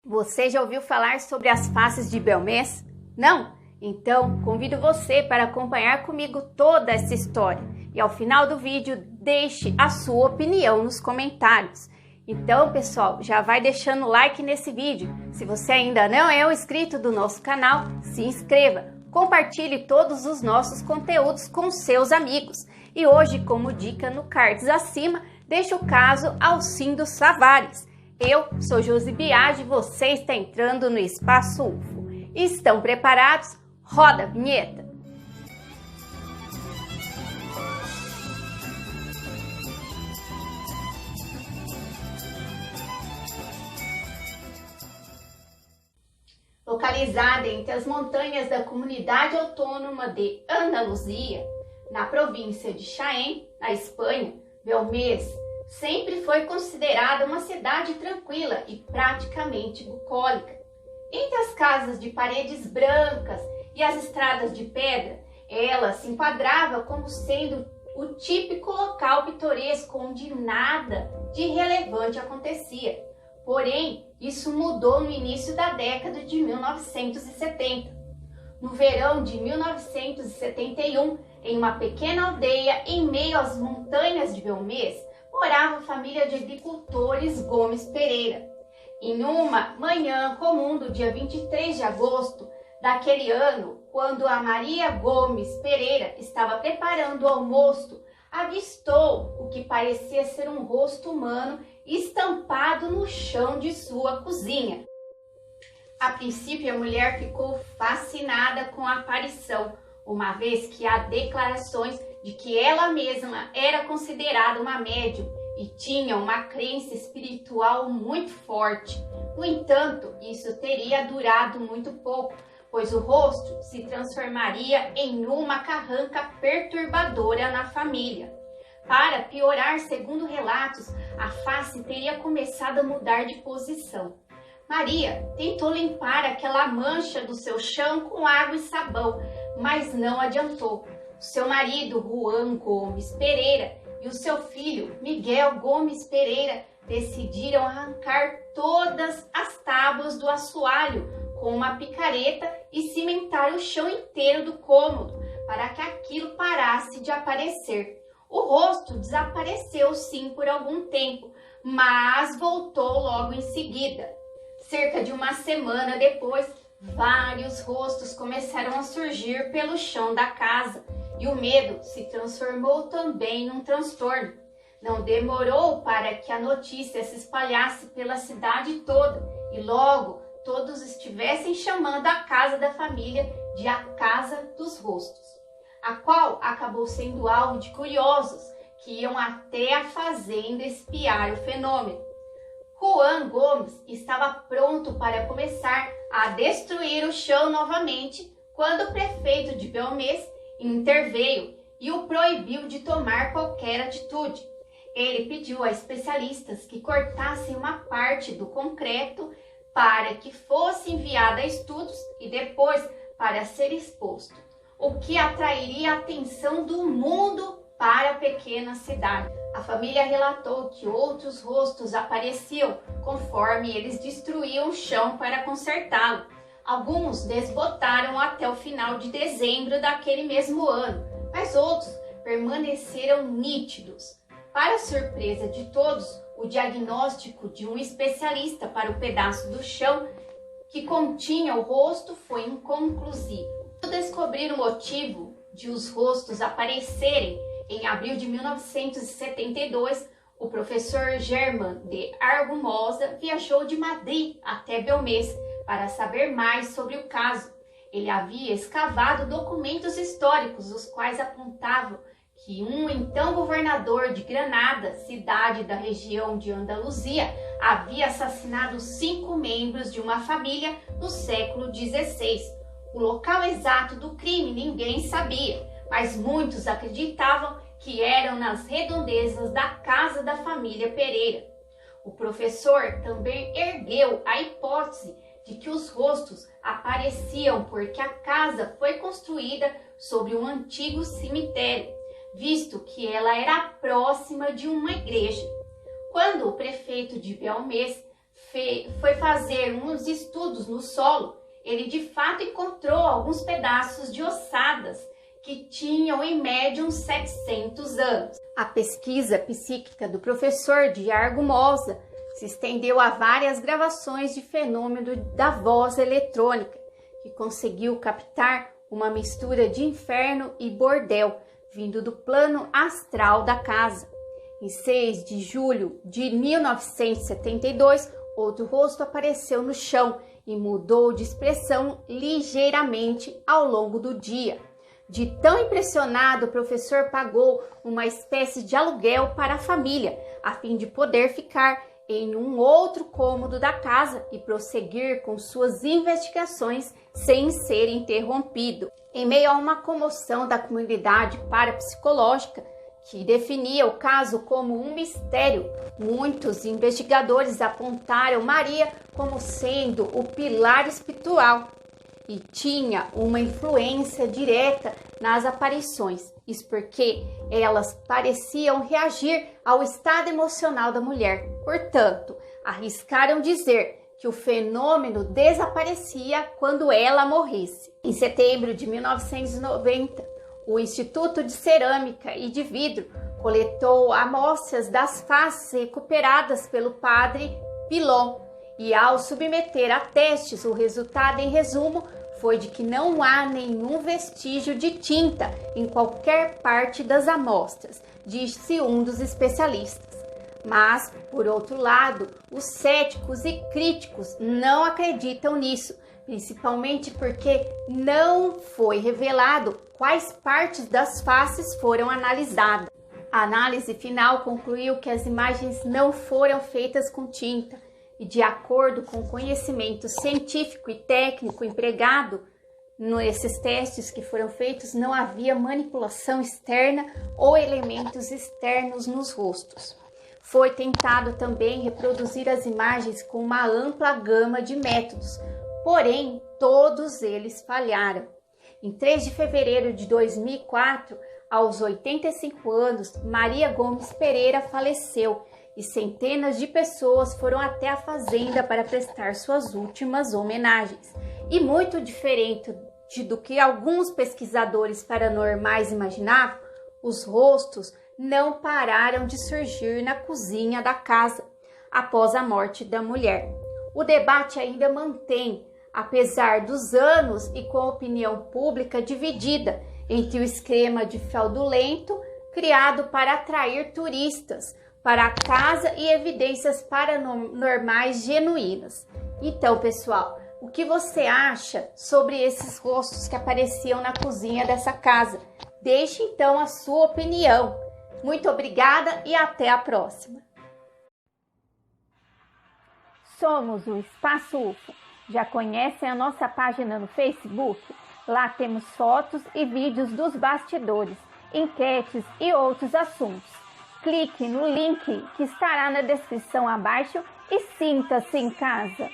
Você já ouviu falar sobre as faces de Belmez? Não? Então, convido você para acompanhar comigo toda essa história e ao final do vídeo deixe a sua opinião nos comentários. Então, pessoal, já vai deixando o like nesse vídeo. Se você ainda não é um inscrito do nosso canal, se inscreva. Compartilhe todos os nossos conteúdos com seus amigos. E hoje, como dica no cards acima, deixo o caso Alcindo Savares. Eu sou Josi Biagi e você está entrando no Espaço UFO. Estão preparados? Roda a vinheta! Localizada entre as montanhas da comunidade autônoma de Andaluzia, na província de Jaén, na Espanha, Belmez sempre foi considerada uma cidade tranquila e praticamente bucólica. Entre as casas de paredes brancas e as estradas de pedra, ela se enquadrava como sendo o típico local pitoresco onde nada de relevante acontecia. Porém, isso mudou no início da década de 1970. No verão de 1971, em uma pequena aldeia em meio às montanhas de Belmez, morava a família de agricultores Gomes Pereira. Em uma manhã comum do dia 23 de agosto daquele ano, quando a Maria Gomes Pereira estava preparando o almoço, avistou o que parecia ser um rosto humano estampado no chão de sua cozinha. A princípio, a mulher ficou fascinada com a aparição, uma vez que há declarações de que ela mesma era considerada uma médium e tinha uma crença espiritual muito forte. No entanto, isso teria durado muito pouco, pois o rosto se transformaria em uma carranca perturbadora na família. Para piorar, segundo relatos, a face teria começado a mudar de posição. Maria tentou limpar aquela mancha do seu chão com água e sabão, mas não adiantou. O seu marido, Juan Gomes Pereira, e o seu filho, Miguel Gomes Pereira, decidiram arrancar todas as tábuas do assoalho com uma picareta e cimentar o chão inteiro do cômodo para que aquilo parasse de aparecer. O rosto desapareceu sim por algum tempo, mas voltou logo em seguida. Cerca de uma semana depois, vários rostos começaram a surgir pelo chão da casa e o medo se transformou também num transtorno. Não demorou para que a notícia se espalhasse pela cidade toda e logo todos estivessem chamando a casa da família de a Casa dos Rostos, a qual acabou sendo alvo de curiosos que iam até a fazenda espiar o fenômeno. Juan Gomes estava pronto para começar a destruir o chão novamente quando o prefeito de Belmez interveio e o proibiu de tomar qualquer atitude. Ele pediu a especialistas que cortassem uma parte do concreto para que fosse enviada a estudos e depois para ser exposto, o que atrairia a atenção do mundo para a pequena cidade. A família relatou que outros rostos apareciam conforme eles destruíam o chão para consertá-lo. Alguns desbotaram até o final de dezembro daquele mesmo ano, mas outros permaneceram nítidos. Para surpresa de todos, o diagnóstico de um especialista para o pedaço do chão que continha o rosto foi inconclusivo. Ao descobrir o motivo de os rostos aparecerem, em abril de 1972, o professor Germán de Argumosa viajou de Madrid até Belmez para saber mais sobre o caso. Ele havia escavado documentos históricos, os quais apontavam que um então governador de Granada, cidade da região de Andaluzia, havia assassinado 5 membros de uma família no século XVI. O local exato do crime ninguém sabia, mas muitos acreditavam que eram nas redondezas da casa da família Pereira. O professor também ergueu a hipótese de que os rostos apareciam porque a casa foi construída sobre um antigo cemitério, visto que ela era próxima de uma igreja. Quando o prefeito de Belmez foi fazer uns estudos no solo, ele de fato encontrou alguns pedaços de ossadas que tinham em média uns 700 anos. A pesquisa psíquica do professor Diargo Mosa se estendeu a várias gravações de fenômeno da voz eletrônica, que conseguiu captar uma mistura de inferno e bordel, vindo do plano astral da casa. Em 6 de julho de 1972, outro rosto apareceu no chão e mudou de expressão ligeiramente ao longo do dia. De tão impressionado, o professor pagou uma espécie de aluguel para a família, a fim de poder ficar em um outro cômodo da casa e prosseguir com suas investigações sem ser interrompido. Em meio a uma comoção da comunidade parapsicológica, que definia o caso como um mistério, muitos investigadores apontaram Maria como sendo o pilar espiritual e tinha uma influência direta nas aparições. Isso porque elas pareciam reagir ao estado emocional da mulher. Portanto, arriscaram dizer que o fenômeno desaparecia quando ela morresse. Em setembro de 1990, o Instituto de Cerâmica e de Vidro coletou amostras das faces recuperadas pelo padre Pilon e, ao submeter a testes, o resultado, em resumo, foi de que não há nenhum vestígio de tinta em qualquer parte das amostras, disse um dos especialistas. Mas, por outro lado, os céticos e críticos não acreditam nisso, principalmente porque não foi revelado quais partes das faces foram analisadas. A análise final concluiu que as imagens não foram feitas com tinta e, de acordo com o conhecimento científico e técnico empregado nesses testes que foram feitos, não havia manipulação externa ou elementos externos nos rostos. Foi tentado também reproduzir as imagens com uma ampla gama de métodos, porém todos eles falharam. Em 3 de fevereiro de 2004, aos 85 anos, Maria Gomes Pereira faleceu e centenas de pessoas foram até a fazenda para prestar suas últimas homenagens. E muito diferente do que alguns pesquisadores paranormais imaginavam, os rostos não pararam de surgir na cozinha da casa após a morte da mulher. O debate ainda mantém, apesar dos anos e com a opinião pública dividida entre o esquema de fraudulento criado para atrair turistas para a casa e evidências paranormais genuínas. Então, pessoal, o que você acha sobre esses rostos que apareciam na cozinha dessa casa? Deixe então a sua opinião. Muito obrigada e até a próxima. Somos o Espaço UFO. Já conhecem a nossa página no Facebook? Lá temos fotos e vídeos dos bastidores, enquetes e outros assuntos. Clique no link que estará na descrição abaixo e sinta-se em casa.